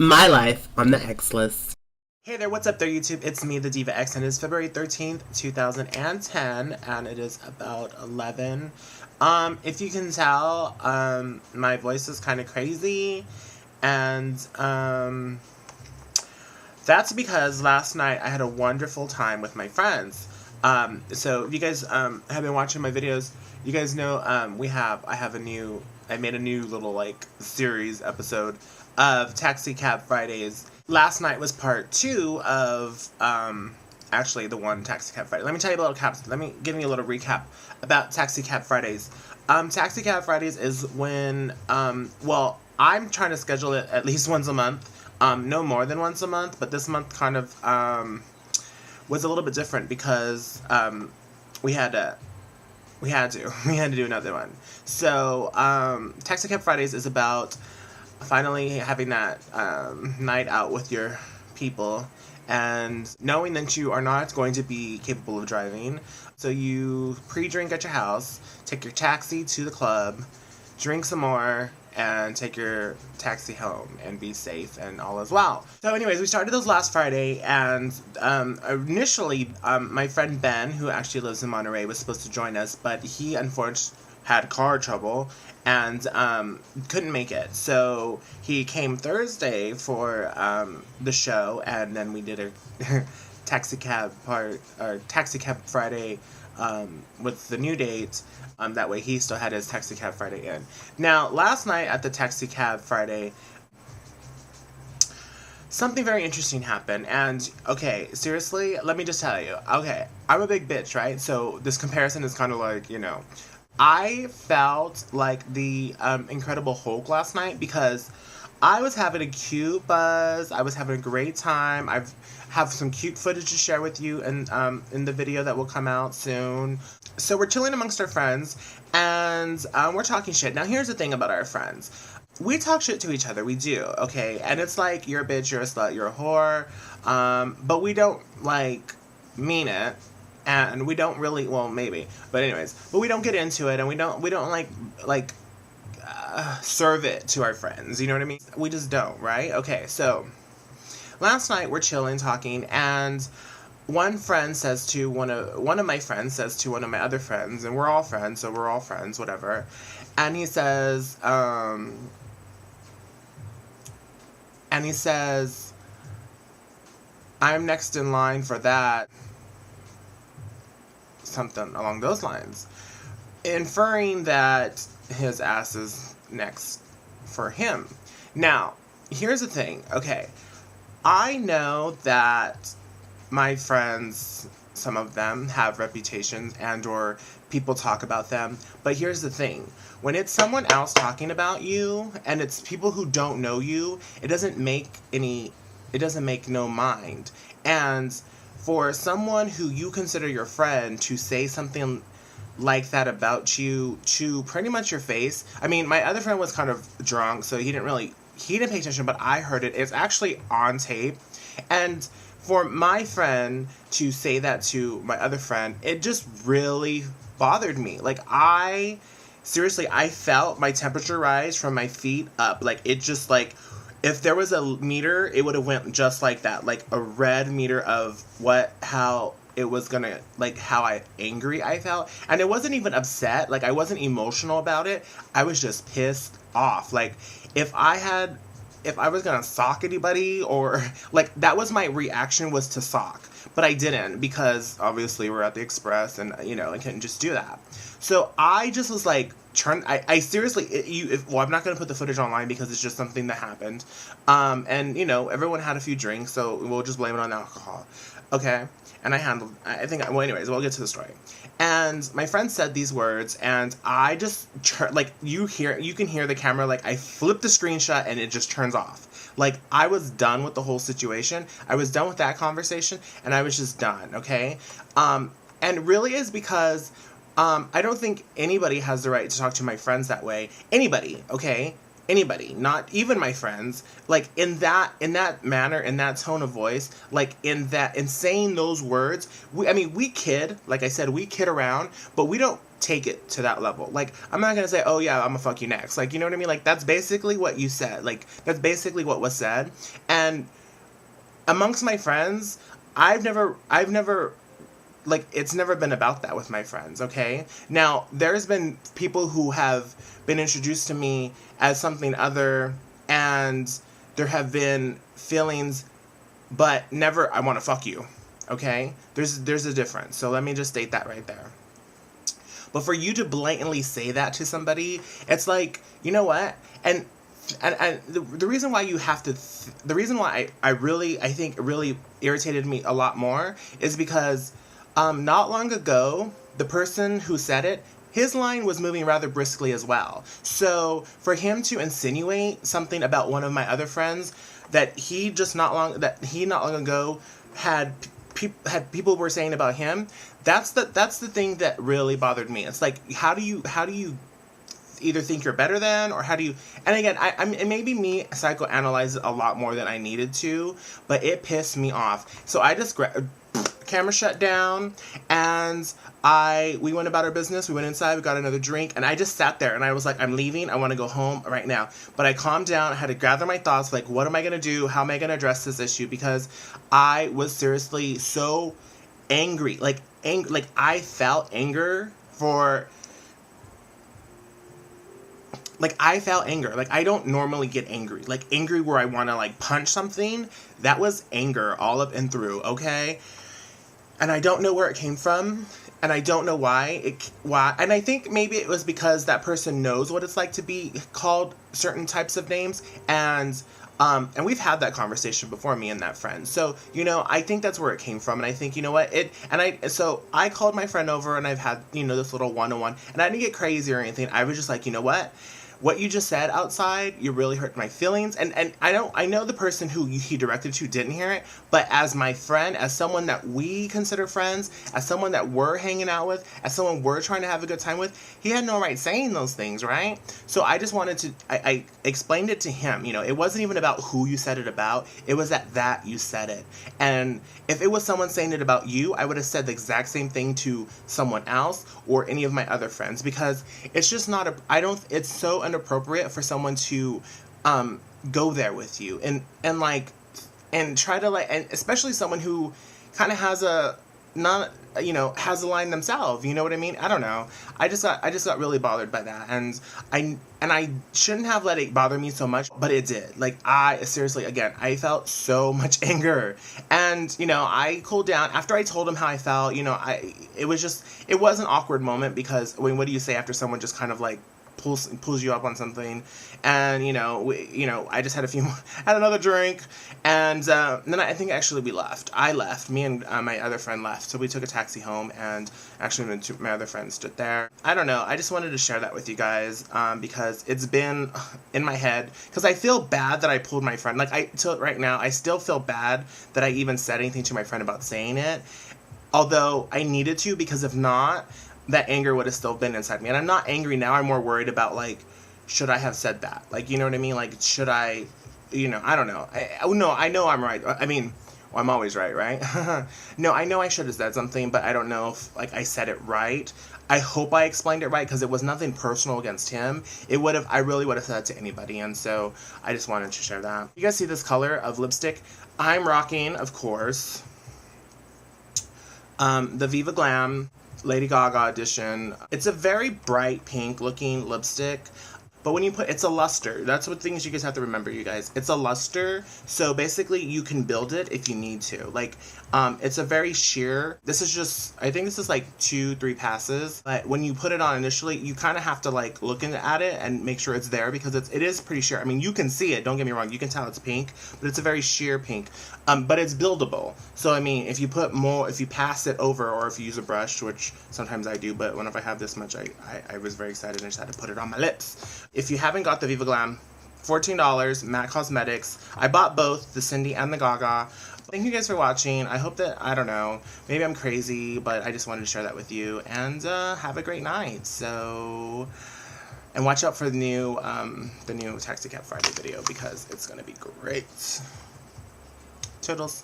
My life on the X list. Hey there, what's up there, YouTube? It's me, the Diva X, and it's February 13th, 2010, and it is about 11. If you can tell, my voice is kind of crazy, and, that's because last night I had a wonderful time with my friends. So if you guys, have been watching my videos, you guys know, I made a new little, like, series episode of Taxi Cab Fridays. Last night was part 2 of, actually the one Taxi Cab Friday. Let me tell you let me give you a little recap about Taxi Cab Fridays. Taxi Cab Fridays is when, well, I'm trying to schedule it at least once a month. No more than once a month, but this month kind of, was a little bit different because, we had to do another one. So, Taxi Cab Fridays is about finally having that night out with your people and knowing that you are not going to be capable of driving. So you pre-drink at your house, take your taxi to the club, drink some more, and take your taxi home and be safe and all as well. So anyways, we started this last Friday, and initially my friend Ben, who actually lives in Monterey, was supposed to join us, but he unfortunately had car trouble and couldn't make it. So he came Thursday for the show, and then we did a Taxi Cab Friday with the new date. That way he still had his Taxi Cab Friday in. Now, last night at the Taxi Cab Friday, something very interesting happened. And, okay, seriously, let me just tell you. Okay, I'm a big bitch, right? So this comparison is kind of like, you know. I felt like the Incredible Hulk last night because I was having a cute buzz. I was having a great time. I have some cute footage to share with you in the video that will come out soon. So we're chilling amongst our friends, and we're talking shit. Now, here's the thing about our friends. We talk shit to each other. We do, okay? And it's like, you're a bitch, you're a slut, you're a whore. But we don't, like, mean it. And we don't really, well, maybe. But anyways, but we don't get into it, and we don't serve it to our friends. You know what I mean? We just don't, right? Okay, so last night we're chilling, talking, and one friend says to one of my friends says to one of my other friends, and we're all friends, so we're all friends, whatever. And he says, I'm next in line for that. Something along those lines, inferring that his ass is next for him. Now, here's the thing, okay, I know that my friends, some of them, have reputations and or people talk about them, but here's the thing, when it's someone else talking about you, and it's people who don't know you, it doesn't make no mind. And for someone who you consider your friend to say something like that about you to pretty much your face. I mean, my other friend was kind of drunk, so he didn't pay attention, but I heard it. It's actually on tape. And for my friend to say that to my other friend, it just really bothered me. Like, seriously, I felt my temperature rise from my feet up. Like, it just, like, if there was a meter, it would have went just like that. Like a red meter of how it was gonna, like how angry I felt. And it wasn't even upset. Like I wasn't emotional about it. I was just pissed off. Like if I was gonna sock anybody or like that was my reaction, was to sock. But I didn't because obviously we're at the Express and I couldn't just do that. So I just was like, I seriously, I'm not going to put the footage online because it's just something that happened. And, everyone had a few drinks, so we'll just blame it on alcohol. Okay? And anyways, we'll get to the story. And my friend said these words, and I just, you can hear the camera, like, I flipped the screenshot, and it just turns off. Like, I was done with the whole situation. I was done with that conversation, and I was just done, okay? And really is because I don't think anybody has the right to talk to my friends that way. Anybody, okay? anybody, not even my friends, like in that manner, in that tone of voice, like in saying those words. We kid, like I said, we kid around, but we don't take it to that level. Like, I'm not gonna say, oh yeah, I'm gonna fuck you next. Like, you know what I mean? Like, that's basically what you said. Like, that's basically what was said. And amongst my friends, I've never like, it's never been about that with my friends, okay? Now, there's been people who have been introduced to me as something other, and there have been feelings, but never, I want to fuck you, okay? There's a difference, so let me just state that right there. But for you to blatantly say that to somebody, it's like, you know what? And the reason why you have to, the reason why I think it really irritated me a lot more is because not long ago, the person who said it, his line was moving rather briskly as well. So for him to insinuate something about one of my other friends that he not long ago had people were saying about him, that's the thing that really bothered me. It's like, how do you either think you're better than, or how do you, and again, it may be me psychoanalyze it a lot more than I needed to, but it pissed me off. So I just camera shut down, and we went about our business. We went inside, we got another drink, and I just sat there and I was like, I'm leaving, I want to go home right now. But I calmed down, I had to gather my thoughts, like, what am I going to do? How am I going to address this issue? Because I was seriously so angry. Like I felt anger for, like, I felt anger. Like, I don't normally get angry. Like, angry where I want to, like, punch something. That was anger all up and through, okay? And I don't know where it came from, and I don't know why. And I think maybe it was because that person knows what it's like to be called certain types of names, and we've had that conversation before, me and that friend. So, you know, I think that's where it came from, and I think, you know what, so I called my friend over, and I've had, you know, this little one-on-one, and I didn't get crazy or anything. I was just like, you know what you just said outside, you really hurt my feelings. And I know the person who he directed to didn't hear it, but as my friend, as someone that we consider friends, as someone that we're hanging out with, as someone we're trying to have a good time with, he had no right saying those things, right? So I just wanted to, I explained it to him. You know, it wasn't even about who you said it about, it was that you said it. And if it was someone saying it about you, I would have said the exact same thing to someone else or any of my other friends, because it's just not it's so inappropriate for someone to go there with you and try to, like, and especially someone who kind of has a has a line themselves, you know what I mean? I don't know. I just got really bothered by that, and I shouldn't have let it bother me so much, but it did. Like, seriously, again, I felt so much anger, and, you know, I cooled down after I told him how I felt. You know, it was an awkward moment, because, I mean, what do you say after someone just kind of, like, pulls you up on something? And, you know, I just had had another drink, and then I think actually we left. I left. Me and my other friend left, so we took a taxi home, and actually my other friend stood there. I don't know. I just wanted to share that with you guys, because it's been in my head, because I feel bad that I pulled my friend. Like, till right now, I still feel bad that I even said anything to my friend about saying it, although I needed to, because if not, that anger would have still been inside me. And I'm not angry now. I'm more worried about, like, should I have said that? Like, you know what I mean? Like, should I, you know, I don't know. I know I'm right. I mean, well, I'm always right? No, I know I should have said something, but I don't know if, like, I said it right. I hope I explained it right, because it was nothing personal against him. I really would have said it to anybody, and so I just wanted to share that. You guys see this color of lipstick? I'm rocking, of course, the Viva Glam Lady Gaga edition. It's a very bright pink looking lipstick, but when you it's a luster. That's what things you guys have to remember, you guys. It's a luster, so basically you can build it if you need to. Like, it's a very sheer. This is just, I think this is like 2-3 passes, but when you put it on initially, you kind of have to, like, look at it and make sure it's there, because it is pretty sheer. I mean, you can see it, don't get me wrong, you can tell it's pink, but it's a very sheer pink. But it's buildable. So, I mean, if you pass it over, or if you use a brush, which sometimes I do, but whenever I have this much, I was very excited and I just had to put it on my lips. If you haven't got the Viva Glam, $14, MAC Cosmetics. I bought both, the Cindy and the Gaga. Thank you guys for watching. I hope that, I don't know, maybe I'm crazy, but I just wanted to share that with you, and have a great night. So, And watch out for the new Taxi Cab Friday video because it's gonna be great. Toodles.